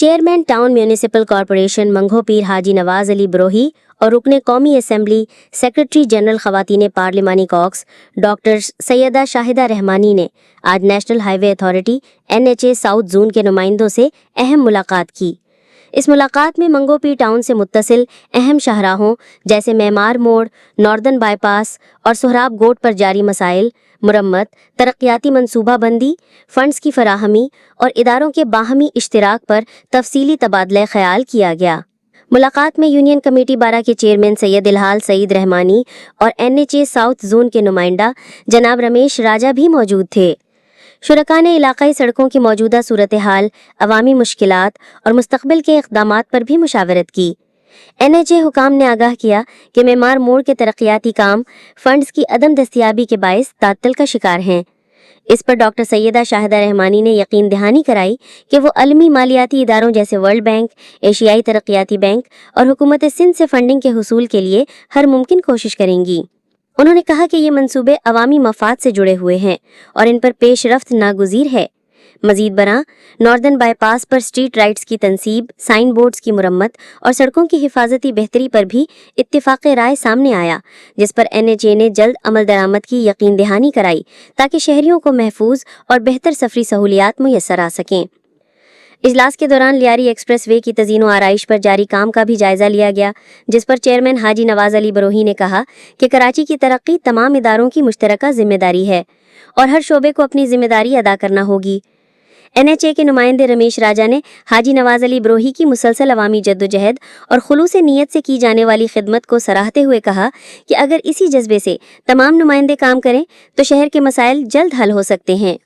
Chairman town municipal corporation Mangho Pir Haji Nawaz علی بروہی اور رکن قومی اسمبلی سیکرٹری جنرل خواتین پارلیمانی کاکس ڈاکٹر سیدہ شاہدہ رحمانی نے آج نیشنل ہائی وے اتھارٹی NHA ساؤتھ زون کے نمائندوں سے اہم ملاقات کی۔ اس ملاقات میں منگھو پیر ٹاؤن سے متصل اہم شاہراہوں جیسے معمار موڑ، ناردرن بائی پاس اور سہراب گوٹ پر جاری مسائل، مرمت، ترقیاتی منصوبہ بندی، فنڈز کی فراہمی اور اداروں کے باہمی اشتراک پر تفصیلی تبادلہ خیال کیا گیا۔ ملاقات میں یونین کمیٹی 12 کے چیئرمین سید الحال سعید رحمانی اور NHA ساؤتھ زون کے نمائندہ جناب رمیش راجہ بھی موجود تھے۔ شرکاء نے علاقائی سڑکوں کی موجودہ صورتحال، عوامی مشکلات اور مستقبل کے اقدامات پر بھی مشاورت کی۔ NHA حکام نے آگاہ کیا کہ معمار موڑ کے ترقیاتی کام فنڈز کی عدم دستیابی کے باعث تعطل کا شکار ہیں۔ اس پر ڈاکٹر سیدہ شاہدہ رحمانی نے یقین دہانی کرائی کہ وہ عالمی مالیاتی اداروں جیسے ورلڈ بینک، ایشیائی ترقیاتی بینک اور حکومت سندھ سے فنڈنگ کے حصول کے لیے ہر ممکن کوشش کریں گی۔ انہوں نے کہا کہ یہ منصوبے عوامی مفاد سے جڑے ہوئے ہیں اور ان پر پیش رفت ناگزیر ہے۔ مزید برآں ناردرن بائی پاس پر اسٹریٹ لائٹس کی تنصیب، سائن بورڈز کی مرمت اور سڑکوں کی حفاظتی بہتری پر بھی اتفاق رائے سامنے آیا، جس پر NHA نے جلد عمل درآمد کی یقین دہانی کرائی تاکہ شہریوں کو محفوظ اور بہتر سفری سہولیات میسر آ سکیں۔ اجلاس کے دوران لیاری ایکسپریس وے کی تزئین و آرائش پر جاری کام کا بھی جائزہ لیا گیا، جس پر چیئرمین حاجی نواز علی بروہی نے کہا کہ کراچی کی ترقی تمام اداروں کی مشترکہ ذمہ داری ہے اور ہر شعبے کو اپنی ذمہ داری ادا کرنا ہوگی۔ NHA کے نمائندے رمیش راجہ نے حاجی نواز علی بروہی کی مسلسل عوامی جدوجہد اور خلوص نیت سے کی جانے والی خدمت کو سراہتے ہوئے کہا کہ اگر اسی جذبے سے تمام نمائندے کام کریں تو شہر کے مسائل جلد حل ہو سکتے ہیں۔